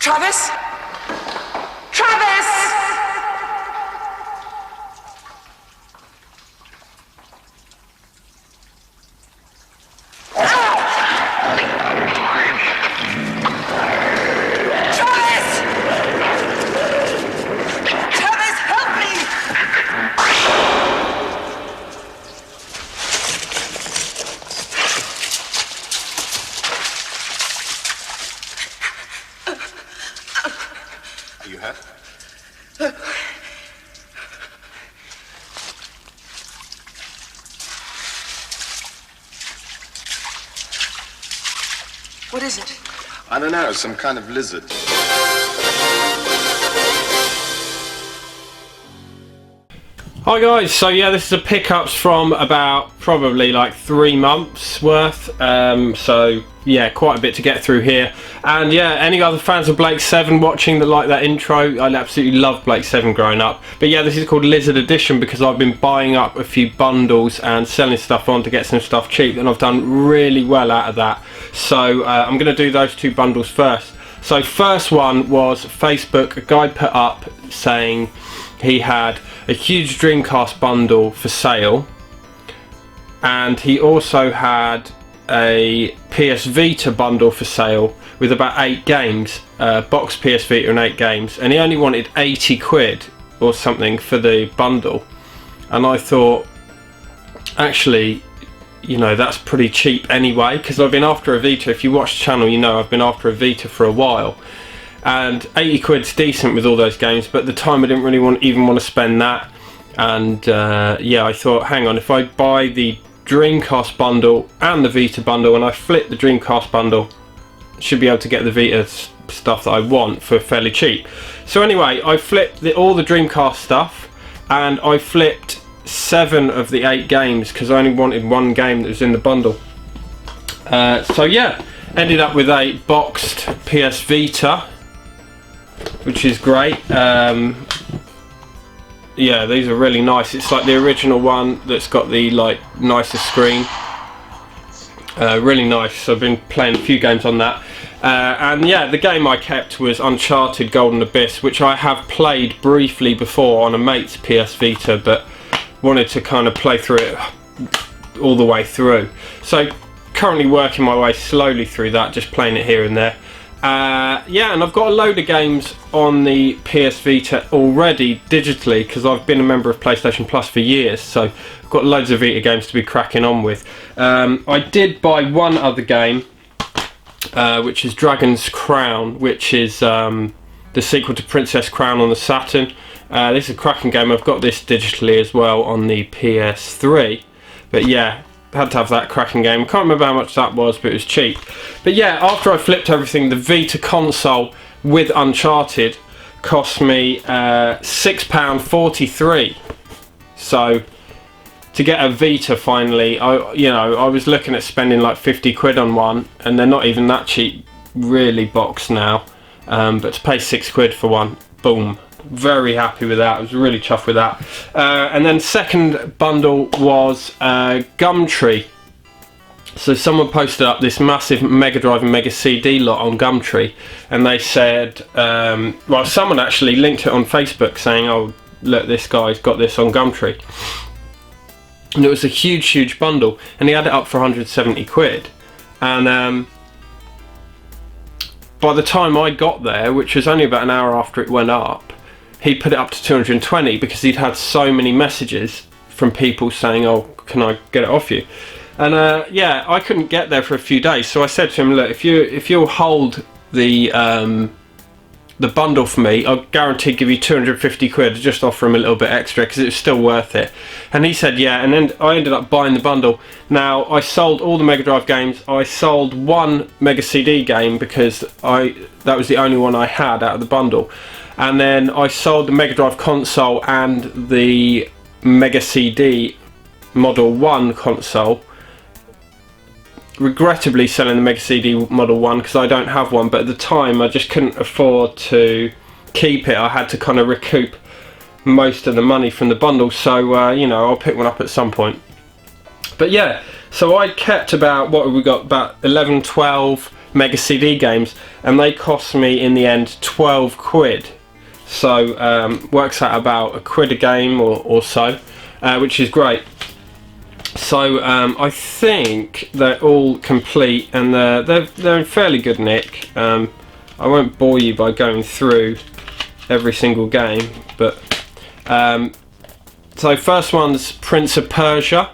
Travis? Travis! You hurt? What is it? I don't know, some kind of lizard. Hi guys, so yeah, this is a pickups from about probably like 3 months worth, so yeah, quite a bit to get through here. And yeah, any other fans of Blake 7 watching that like that intro, I absolutely loved Blake 7 growing up. But yeah, this is called Lizard Edition because I've been buying up a few bundles and selling stuff on to get some stuff cheap, and I've done really well out of that. So I'm going to do those 2 bundles first. So first one was Facebook, a guy put up saying he had a huge Dreamcast bundle for sale, and he also had a PS Vita bundle for sale with about 8 games, box PS Vita and 8 games, and he only wanted 80 quid or something for the bundle. And I thought, actually, you know, that's pretty cheap anyway, because I've been after a Vita. If you watch the channel, you know I've been after a Vita for a while. And 80 quid's decent with all those games, but at the time I didn't really even want to spend that. And yeah, I thought, hang on, if I buy the Dreamcast bundle and the Vita bundle, and I flip the Dreamcast bundle, I should be able to get the Vita stuff that I want for fairly cheap. So anyway, I flipped all the Dreamcast stuff, and I flipped 7 of the 8 games because I only wanted 1 game that was in the bundle. So yeah, ended up with a boxed PS Vita, which is great. Yeah, these are really nice. It's like the original one that's got the like nicer screen. Really nice. I've been playing a few games on that. And yeah, the game I kept was Uncharted Golden Abyss, which I have played briefly before on a mate's PS Vita, but wanted to kind of play through it all the way through. So currently working my way slowly through that, just playing it here and there. Yeah, and I've got a load of games on the PS Vita already digitally because I've been a member of PlayStation Plus for years, so I've got loads of Vita games to be cracking on with. I did buy one other game, which is Dragon's Crown, which is the sequel to Princess Crown on the Saturn. This is a cracking game. I've got this digitally as well on the PS3, but yeah, had to have that cracking game. I can't remember how much that was, but it was cheap. But yeah, after I flipped everything, the Vita console with Uncharted cost me £6.43. So to get a Vita finally, I was looking at spending like 50 quid on one, and they're not even that cheap really boxed now. But to pay 6 quid for one, boom. Very happy with that. I was really chuffed with that. And then second bundle was Gumtree. So someone posted up this massive Mega Drive and Mega CD lot on Gumtree, and they said, well, someone actually linked it on Facebook saying, oh look, this guy's got this on Gumtree, and it was a huge bundle, and he had it up for 170 quid. And by the time I got there, which was only about an hour after it went up, he put it up to 220 because he'd had so many messages from people saying, oh, can I get it off you? And yeah, I couldn't get there for a few days, so I said to him, look, if you'll hold the bundle for me, I'll guarantee give you 250 quid, just offer him a little bit extra because it was still worth it. And he said yeah, and then I ended up buying the bundle. Now I sold all the Mega Drive games. I sold one Mega CD game because that was the only one I had out of the bundle. And then I sold the Mega Drive console and the Mega CD Model 1 console. Regrettably selling the Mega CD Model 1 because I don't have one, but at the time I just couldn't afford to keep it. I had to kind of recoup most of the money from the bundle, so you know, I'll pick one up at some point. But yeah, so I kept about, what have we got, about 11, 12 Mega CD games, and they cost me in the end 12 quid. So works out about £1 a game or so, which is great. So I think they're all complete, and they're in fairly good nick. I won't bore you by going through every single game, but so first one's Prince of Persia.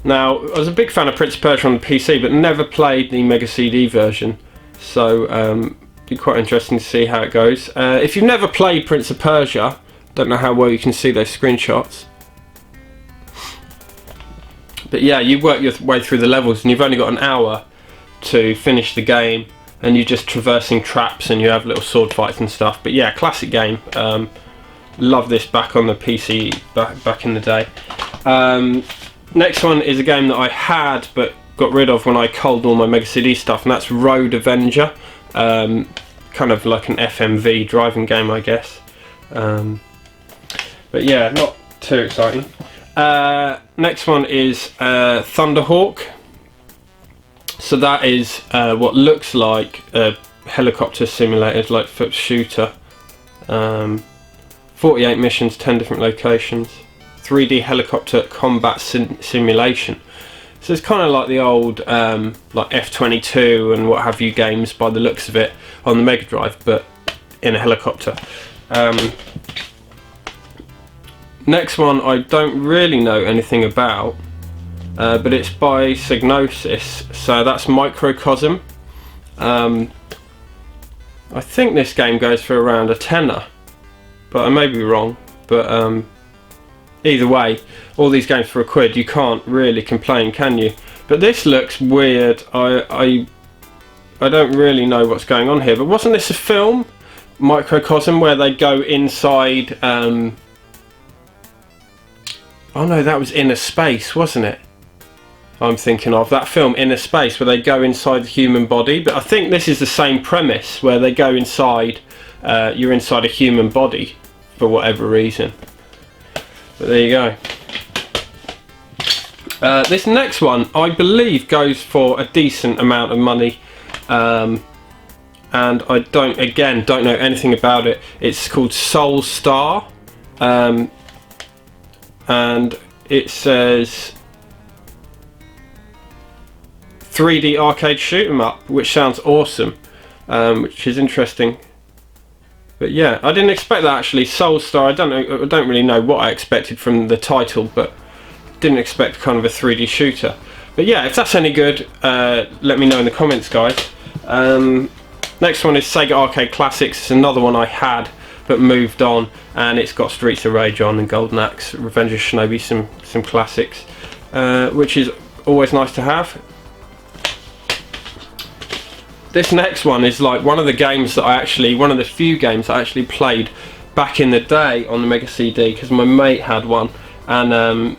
Now, I was a big fan of Prince of Persia on the PC, but never played the Mega CD version, so be quite interesting to see how it goes. If you've never played Prince of Persia, don't know how well you can see those screenshots, but yeah, you work your way through the levels and you've only got an hour to finish the game, and you're just traversing traps and you have little sword fights and stuff. But yeah, classic game. Love this back on the PC back in the day. Next one is a game that I had but got rid of when I culled all my Mega CD stuff, and that's Road Avenger. Kind of like an FMV driving game, I guess. But yeah, not too exciting. Next one is Thunderhawk. So that is what looks like a helicopter simulated, like foot shooter. 48 missions, 10 different locations. 3D helicopter combat simulation. So it's kind of like the old like F-22 and what have you games by the looks of it on the Mega Drive, but in a helicopter. Next one I don't really know anything about, but it's by Psygnosis, so that's Microcosm. I think this game goes for around a tenner, but I may be wrong. But either way, all these games for £1, you can't really complain, can you? But this looks weird. I don't really know what's going on here, but wasn't this a film, Microcosm, where they go inside oh no, that was Inner Space, wasn't it? I'm thinking of that film Inner Space, where they go inside the human body. But I think this is the same premise, where they go inside, you're inside a human body for whatever reason. But there you go. This next one I believe goes for a decent amount of money, and I don't know anything about it. It's called Soulstar, and it says 3D arcade shoot 'em up, which sounds awesome, which is interesting. But yeah, I didn't expect that actually. Soulstar, I don't really know what I expected from the title, but didn't expect kind of a 3D shooter. But yeah, if that's any good, let me know in the comments, guys. Next one is Sega Arcade Classics. It's another one I had but moved on, and it's got Streets of Rage on and Golden Axe, Revenge of Shinobi, some classics, which is always nice to have. This next one is like one of the games that one of the few games I actually played back in the day on the Mega CD, because my mate had one, and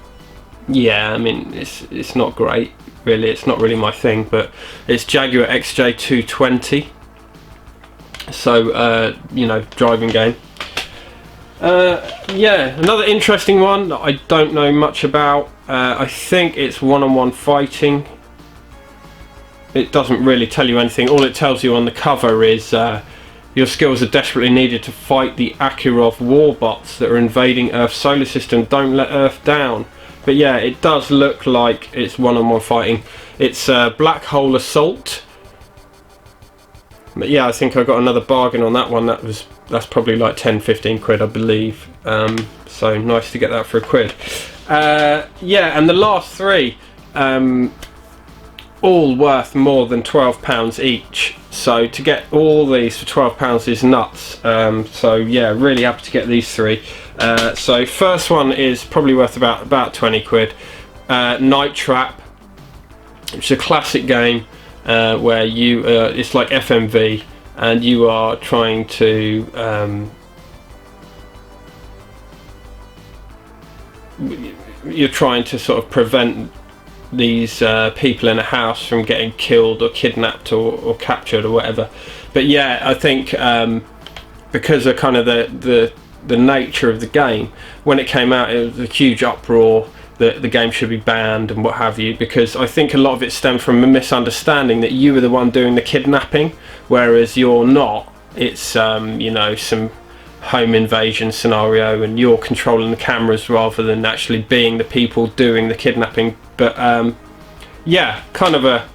yeah, I mean it's not great really, it's not really my thing, but it's Jaguar XJ220. So you know, driving game. Yeah, another interesting one that I don't know much about. I think it's one-on-one fighting. It doesn't really tell you anything. All it tells you on the cover is your skills are desperately needed to fight the Akirov warbots that are invading Earth's solar system. Don't let Earth down. But yeah, it does look like it's one-on-one fighting. It's Black Hole Assault. But yeah, I think I got another bargain on that one. That's probably like 10-15 quid, I believe. So nice to get that for £1. Yeah, and the last three, all worth more than £12 each. So to get all these for £12 is nuts. So yeah, really happy to get these three. So first one is probably worth about 20 quid. Night Trap, which is a classic game. Where you it's like FMV, and you are trying to sort of prevent these people in a house from getting killed or kidnapped or captured or whatever. But yeah, I think because of kind of the nature of the game, when it came out, it was a huge uproar. that the game should be banned and what have you, because I think a lot of it stemmed from a misunderstanding that you were the one doing the kidnapping, whereas you're not. It's you know, some home invasion scenario and you're controlling the cameras rather than actually being the people doing the kidnapping. But yeah, kind of a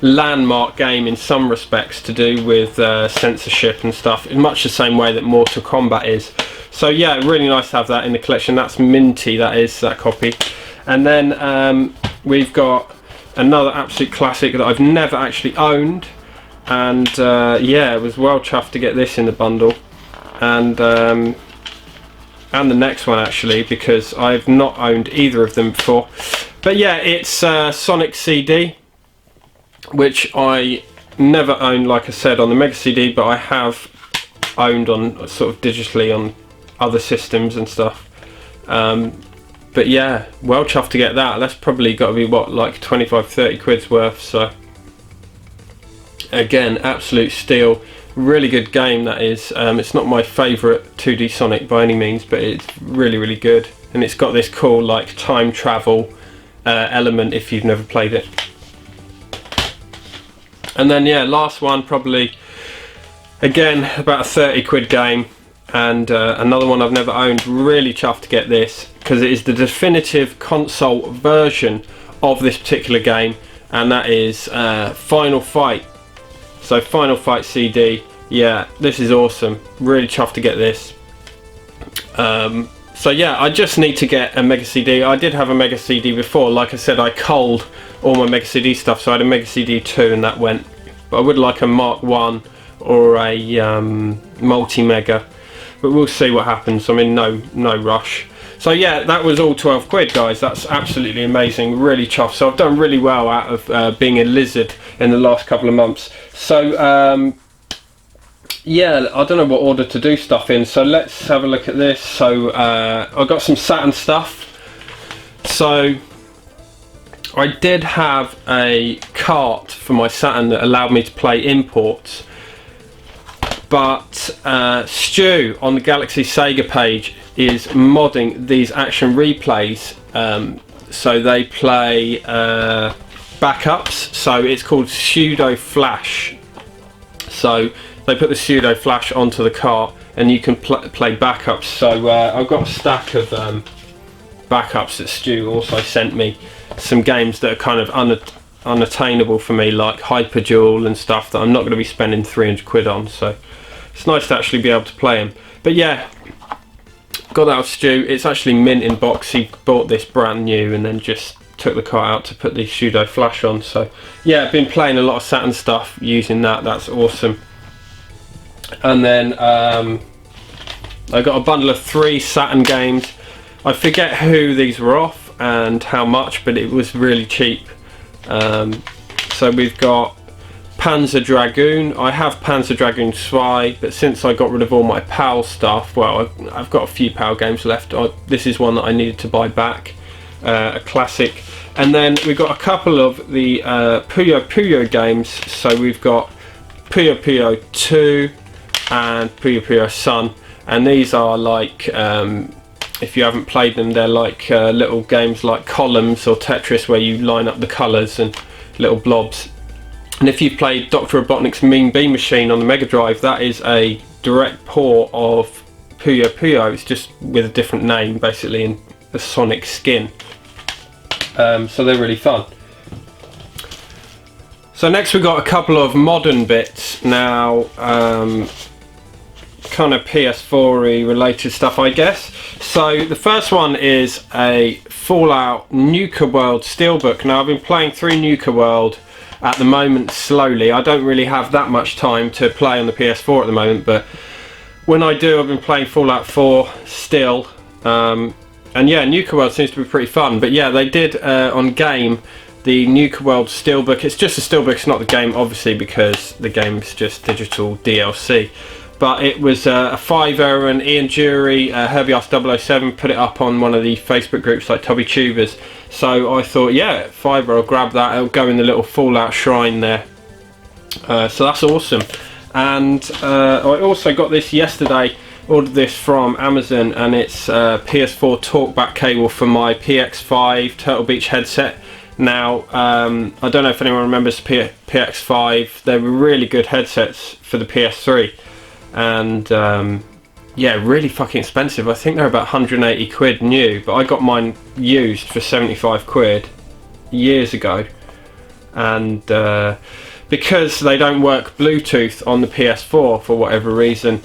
landmark game in some respects to do with censorship and stuff, in much the same way that Mortal Kombat is. So yeah, really nice to have that in the collection. That's minty, that is, that copy. And then we've got another absolute classic that I've never actually owned, and yeah, I was well chuffed to get this in the bundle, and the next one actually, because I've not owned either of them before. But yeah, it's Sonic CD, which I never owned, like I said, on the Mega CD, but I have owned on sort of digitally on other systems and stuff. But yeah, well chuffed to get that. That's probably got to be what, like 25-30 quid's worth. So again, absolute steal. Really good game, that is. It's not my favourite 2D Sonic by any means, but it's really, really good. And it's got this cool like time travel element if you've never played it. And then yeah, last one, probably again about a 30 quid game, and another one I've never owned. Really chuffed to get this because it is the definitive console version of this particular game, and that is Final Fight. So Final Fight CD, yeah, this is awesome. Really chuffed to get this. So yeah, I just need to get a Mega CD. I did have a Mega CD before. Like I said, I culled all my Mega CD stuff, so I had a Mega CD 2 and that went. But I would like a Mark 1 or a multi-Mega. But we'll see what happens. I'm in no rush. So yeah, that was all 12 quid, guys. That's absolutely amazing. Really chuffed. So I've done really well out of being a lizard in the last couple of months. So yeah, I don't know what order to do stuff in, so let's have a look at this. So I've got some Saturn stuff. So I did have a cart for my Saturn that allowed me to play imports, but Stu on the Galaxy Sega page is modding these action replays, so they play backups. So it's called Pseudoflash. So they put the Pseudoflash onto the cart and you can play backups. So I've got a stack of backups that Stu also sent me. Some games that are kind of unattainable for me, like Hyperduel and stuff that I'm not going to be spending 300 quid on. So it's nice to actually be able to play them. But yeah, got that off Stu. It's actually mint in box. He bought this brand new and then just took the cart out to put the Pseudoflash on. So yeah, I've been playing a lot of Saturn stuff using that. That's awesome. And then I got a bundle of 3 Saturn games. I forget who these were off and how much, but it was really cheap. So we've got Panzer Dragoon. I have Panzer Dragoon Zwei, but since I got rid of all my PAL stuff, well, I've got a few PAL games left. This is one that I needed to buy back, a classic. And then we've got a couple of the Puyo Puyo games. So we've got Puyo Puyo 2 and Puyo Puyo Sun, and these are like, if you haven't played them, they're like little games like Columns or Tetris, where you line up the colours and little blobs. And if you've played Dr. Robotnik's Mean Bean Machine on the Mega Drive, that is a direct port of Puyo Puyo. It's just with a different name, basically, in the Sonic skin. So they're really fun. So next we've got a couple of modern bits now, kind of PS4-y related stuff, I guess. So the first one is a Fallout Nuka World Steelbook. Now I've been playing through Nuka World at the moment slowly. I don't really have that much time to play on the PS4 at the moment, but when I do, I've been playing Fallout 4 still. And yeah, Nuka World seems to be pretty fun. But yeah, they did on game the Nuka World Steelbook. It's just a Steelbook, it's not the game, obviously, because the game's just digital DLC. But it was a fiver, and Ian Jury, Herbie Arse 007 put it up on one of the Facebook groups like Tubby Tubers. So I thought, yeah, fiver, I'll grab that. It'll go in the little Fallout shrine there. So that's awesome. And I also got this yesterday. ordered this from Amazon, and it's PS4 Talkback Cable for my PX5 Turtle Beach headset. Now, I don't know if anyone remembers the PX5. They were really good headsets for the PS3, and yeah, really fucking expensive. I think they're about 180 quid new, but I got mine used for 75 quid years ago, and because they don't work Bluetooth on the PS4 for whatever reason,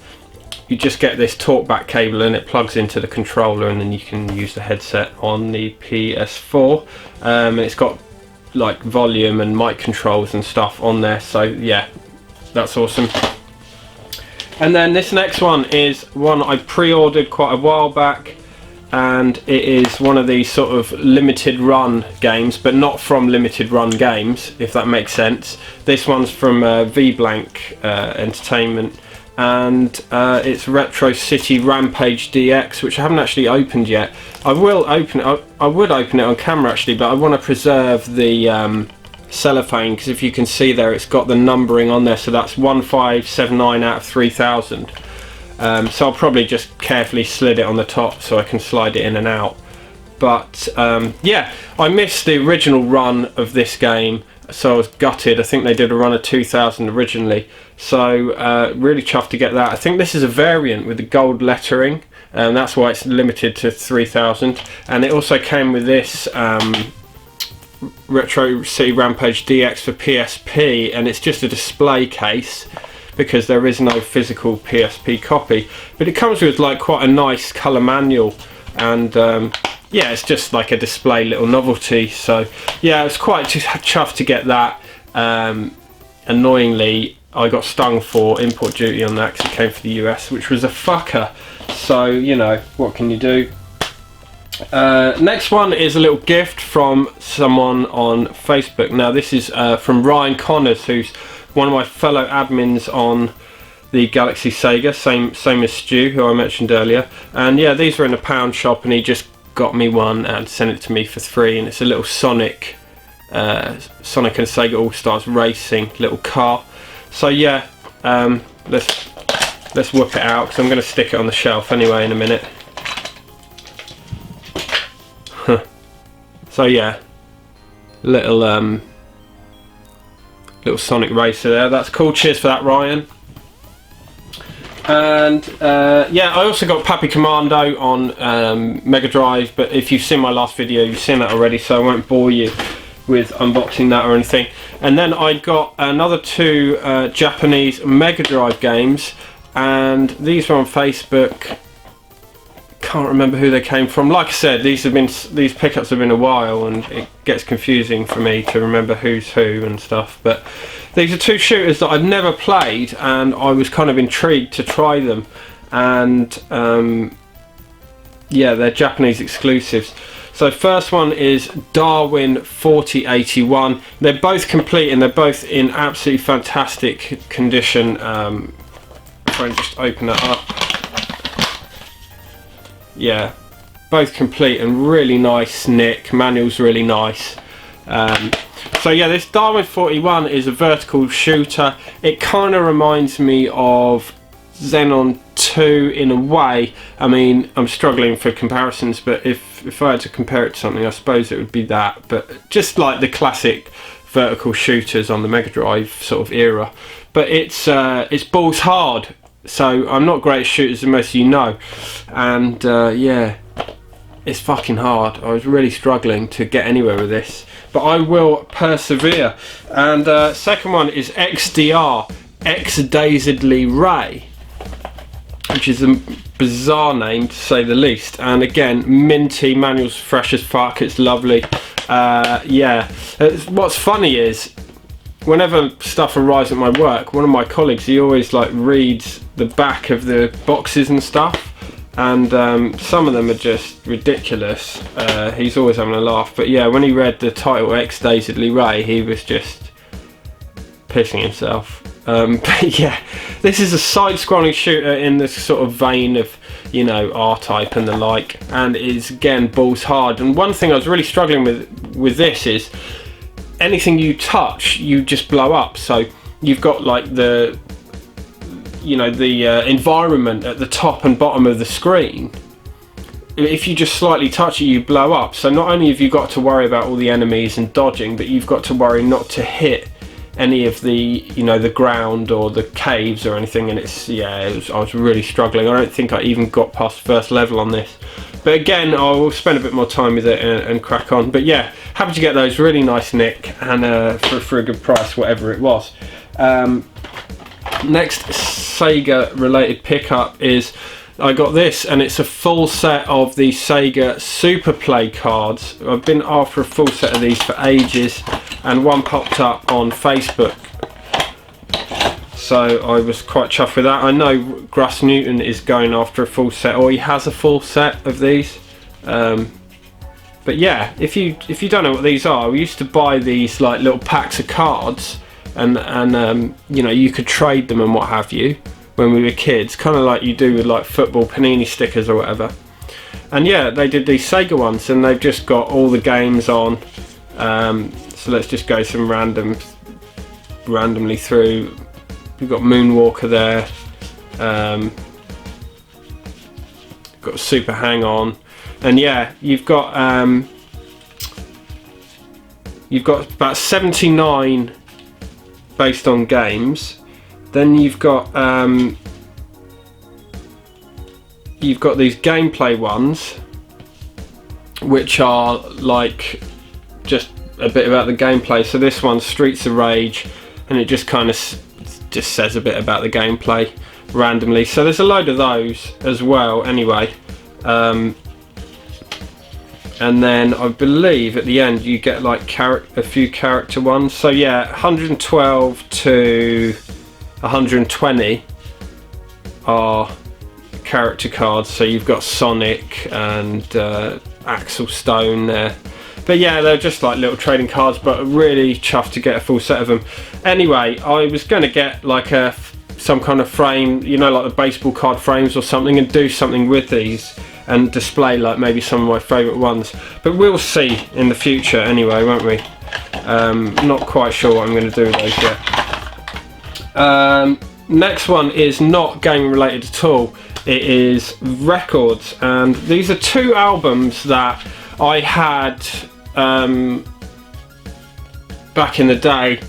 you just get this talkback cable and it plugs into the controller, and then you can use the headset on the PS4. It's got like volume and mic controls and stuff on there, so yeah, that's awesome. And then this next one is one I pre-ordered quite a while back, and it is one of these sort of limited run games, but not from limited run games, if that makes sense. This one's from V-Blank Entertainment, and it's Retro City Rampage DX, which I haven't actually opened yet. I will open it. I would open it on camera actually, but I want to preserve the cellophane, because if you can see there, it's got the numbering on there, so that's 1579 out of 3000. So I'll probably just carefully slid it on the top so I can slide it in and out. But yeah, I missed the original run of this game, so I was gutted. I think they did a run of 2000 originally, so really chuffed to get that. I think this is a variant with the gold lettering, and that's why it's limited to 3000. And it also came with this Retro City Rampage DX for PSP, and it's just a display case, because there is no physical PSP copy, but it comes with like quite a nice colour manual, and yeah, it's just like a display little novelty. So yeah, it's quite chuffed to get that. Annoyingly, I got stung for import duty on that because it came from the US, which was a fucker, so you know, what can you do. Next one is a little gift from someone on Facebook. Now this is from Ryan Connors, who's one of my fellow admins on the Galaxy Sega, same as Stu, who I mentioned earlier. And yeah, these were in a pound shop, and he just got me one and sent it to me for free. And it's a little Sonic and Sega AllStars racing little car. So yeah, let's whip it out, because I'm going to stick it on the shelf anyway in a minute. So yeah, little Sonic racer there. That's cool. Cheers for that, Ryan. And yeah, I also got Pappy Commando on Mega Drive, but if you've seen my last video, you've seen that already, so I won't bore you with unboxing that or anything. And then I got another two Japanese Mega Drive games, and these were on Facebook. Can't remember who they came from. Like I said, these pickups have been a while, and it gets confusing for me to remember who's who and stuff. But these are two shooters that I've never played, and I was kind of intrigued to try them. And yeah, they're Japanese exclusives. So first one is Darwin 4081. They're both complete, and they're both in absolutely fantastic condition. If I just open that up. Yeah, both complete and really nice nick. Manual's really nice. So yeah, this Darwin 41 is a vertical shooter. It kind of reminds me of Xenon 2 in a way. I mean, I'm struggling for comparisons, but if I had to compare it to something, I suppose it would be that. But just like the classic vertical shooters on the Mega Drive sort of era. But it's balls hard. So I'm not great at shooters, as most of you know, and yeah, it's fucking hard. I was really struggling to get anywhere with this, but I will persevere. And second one is XDR, X-Dazedly Ray, which is a bizarre name to say the least. And again, minty, manual's fresh as fuck. It's lovely. Yeah, what's funny is, whenever stuff arrives at my work, one of my colleagues, he always like reads the back of the boxes and stuff, and some of them are just ridiculous. He's always having a laugh, but yeah, when he read the title X-Dazedly Ray, he was just pissing himself. But yeah, this is a side-scrolling shooter in the sort of vein of, you know, R-Type and the like, and it's again balls hard. And one thing I was really struggling with this is, anything you touch, you just blow up. So you've got like the you know, the environment at the top and bottom of the screen, if you just slightly touch it, you blow up. So not only have you got to worry about all the enemies and dodging, but you've got to worry not to hit any of the, you know, the ground or the caves or anything. And it's, yeah, I was really struggling. I don't think I even got past first level on this, but again, I will spend a bit more time with it and crack on. But yeah, happy to get those. Really nice nick, and for a good price, whatever it was. Next Sega related pickup is, I got this, and it's a full set of the Sega Super Play cards. I've been after a full set of these for ages, and one popped up on Facebook, so I was quite chuffed with that. I know Gruss Newton is going after a full set, or he has a full set of these. But yeah, if you don't know what these are, we used to buy these like little packs of cards, and you know, you could trade them and what have you when we were kids, kind of like you do with like football panini stickers or whatever. And yeah, they did these Sega ones, and they've just got all the games on. So let's just go some randomly through. We've got Moonwalker there. Got Super Hang On, and yeah, you've got about 79 based on games. Then you've got these gameplay ones, which are like just a bit about the gameplay. So this one's Streets of Rage, and it just kind of just says a bit about the gameplay randomly. So there's a load of those as well anyway. And then I believe at the end you get like a few character ones. So yeah, 112 to 120 are character cards. So you've got Sonic and Axel Stone there. But yeah, they're just like little trading cards, but really chuffed to get a full set of them. Anyway, I was going to get like some kind of frame, you know, like the baseball card frames or something, and do something with these and display like maybe some of my favourite ones. But we'll see in the future anyway, won't we? Not quite sure what I'm going to do with those yet. Next one is not game related at all. It is records, and these are two albums that I had back in the day.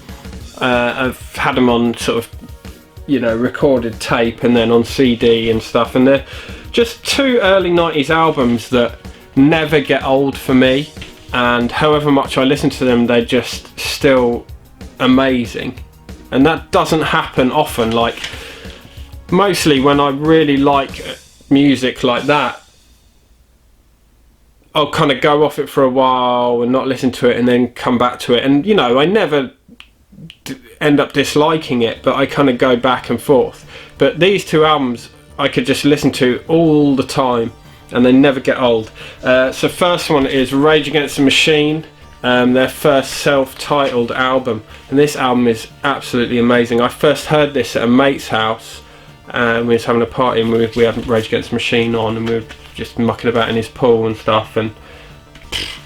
I've had them on sort of, you know, recorded tape and then on CD and stuff, and they're just two early 90s albums that never get old for me, and however much I listen to them, they're just still amazing. And that doesn't happen often. Like, mostly when I really like music like that, I'll kind of go off it for a while and not listen to it and then come back to it, and you know, I never end up disliking it, but I kind of go back and forth. But these two albums I could just listen to all the time, and they never get old. So first one is Rage Against the Machine, their first self-titled album, and this album is absolutely amazing. I first heard this at a mate's house, and we was having a party, and we had Rage Against the Machine on, and we were just mucking about in his pool and stuff, and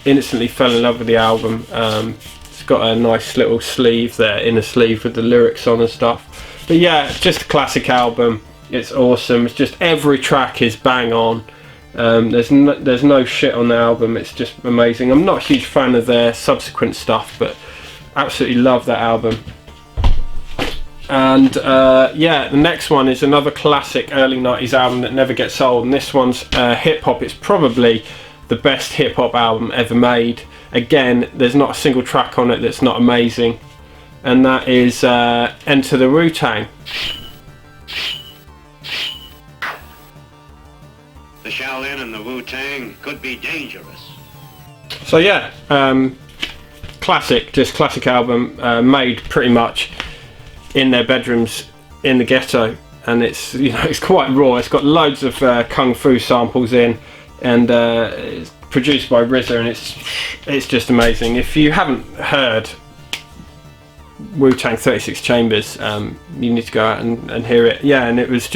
instantly fell in love with the album. It's got a nice little sleeve there, inner sleeve with the lyrics on and stuff. But yeah, just a classic album. It's awesome. It's just every track is bang on. There's no shit on the album. It's just amazing. I'm not a huge fan of their subsequent stuff, but absolutely love that album. And yeah, the next one is another classic early 90s album that never gets old, and this one's hip hop. It's probably the best hip hop album ever made. Again, there's not a single track on it that's not amazing, and that is Enter the WuTang. The Shaolin and the WuTang could be dangerous. So yeah, classic, just classic album, made pretty much in their bedrooms in the ghetto, and it's, you know, it's quite raw. It's got loads of kung fu samples in, and it's produced by RZA, and it's just amazing. If you haven't heard WuTang 36 Chambers, you need to go out and hear it. Yeah, and it was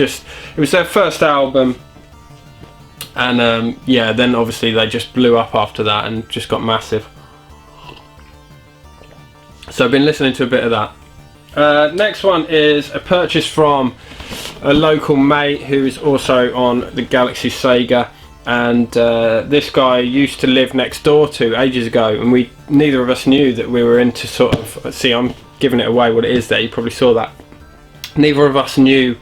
their first album, and yeah, then obviously they just blew up after that and just got massive. So I've been listening to a bit of that. Next one is a purchase from a local mate who is also on the Galaxy Sega, and this guy used to live next door to ages ago, and neither of us knew that we were into sort of, see, I'm giving it away what it is there, you probably saw that. Neither of us knew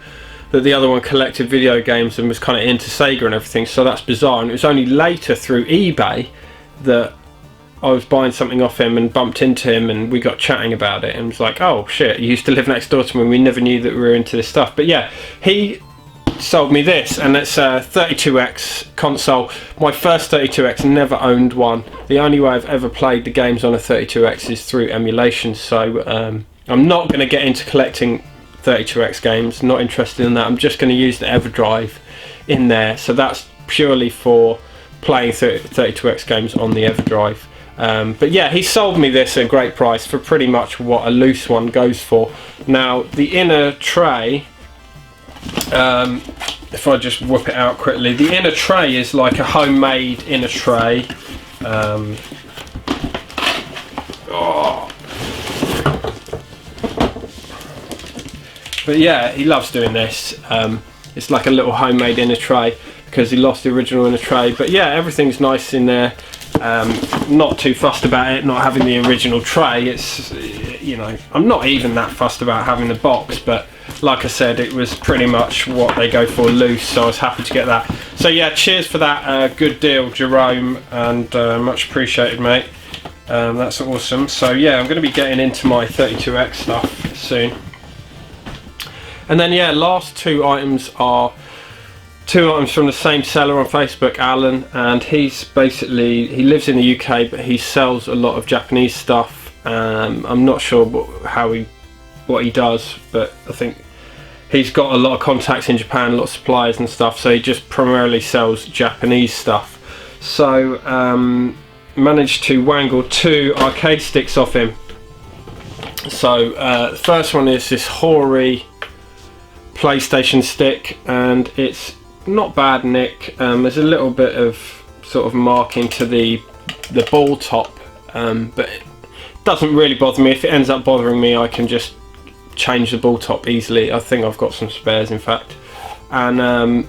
that the other one collected video games and was kind of into Sega and everything, so that's bizarre. And it was only later through eBay that I was buying something off him and bumped into him, and we got chatting about it, and was like, oh shit, you used to live next door to me, and we never knew that we were into this stuff. But yeah, he sold me this, and it's a 32X console. My first 32X, never owned one. The only way I've ever played the games on a 32X is through emulation, so I'm not going to get into collecting 32X games, not interested in that. I'm just going to use the EverDrive in there, so that's purely for playing 32X games on the EverDrive. But yeah, he sold me this at a great price for pretty much what a loose one goes for. Now the inner tray, if I just whip it out quickly, the inner tray is like a homemade inner tray. But yeah, he loves doing this. It's like a little homemade inner tray because he lost the original inner tray. But yeah, everything's nice in there. Not too fussed about it not having the original tray. It's, you know, I'm not even that fussed about having the box, but like I said, it was pretty much what they go for loose, so I was happy to get that. So yeah, cheers for that, good deal, Jerome, and much appreciated, mate. That's awesome. So yeah, I'm going to be getting into my 32X stuff soon. And then yeah, last two items are two items from the same seller on Facebook, Alan, and he's basically, he lives in the UK, but he sells a lot of Japanese stuff. I'm not sure what he does, but I think he's got a lot of contacts in Japan, a lot of suppliers and stuff, so he just primarily sells Japanese stuff. So managed to wangle two arcade sticks off him. So the first one is this Hori PlayStation stick, and it's not bad nick. There's a little bit of sort of marking to the ball top, but it doesn't really bother me. If it ends up bothering me, I can just change the ball top easily. I think I've got some spares, in fact. And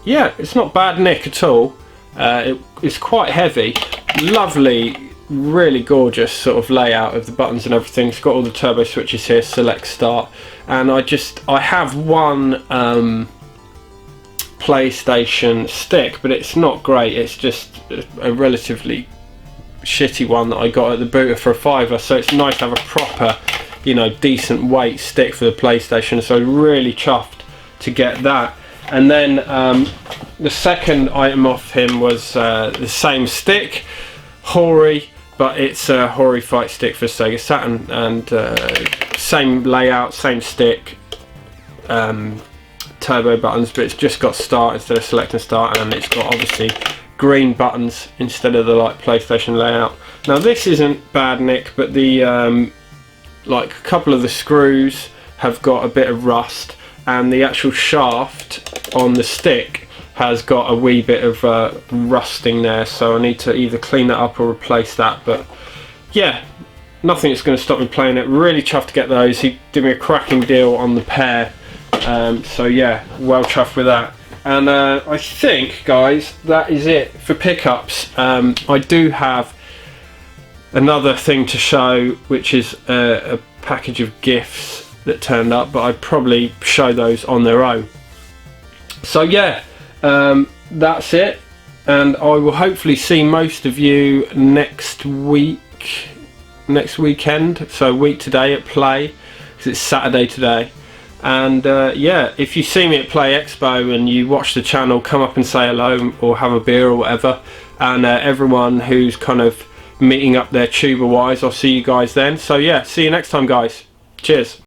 yeah, it's not bad nick at all. It's quite heavy. Lovely, really gorgeous sort of layout of the buttons and everything. It's got all the turbo switches here, select, start, and I have one PlayStation stick, but it's not great. It's just a relatively shitty one that I got at the booter for a £5, so it's nice to have a proper, you know, decent weight stick for the PlayStation, so really chuffed to get that. And then the second item off him was the same stick, Hori, but it's a Hori fight stick for Sega Saturn, and same layout, same stick, turbo buttons, but it's just got start instead of select and start, and it's got obviously green buttons instead of the like PlayStation layout. Now this isn't bad nick, but the like a couple of the screws have got a bit of rust, and the actual shaft on the stick has got a wee bit of rusting there, so I need to either clean that up or replace that. But yeah, nothing that's going to stop me playing it. Really chuffed to get those. He did me a cracking deal on the pair, so yeah, well chuffed with that. And I think, guys, that is it for pickups. I do have another thing to show, which is a package of gifts that turned up, but I'd probably show those on their own. So yeah, that's it, and I will hopefully see most of you next weekend, so week today at Play, because it's Saturday today. And yeah, if you see me at Play Expo and you watch the channel, come up and say hello or have a beer or whatever. And everyone who's kind of meeting up there tuber wise, I'll see you guys then. So yeah, see you next time, guys. Cheers.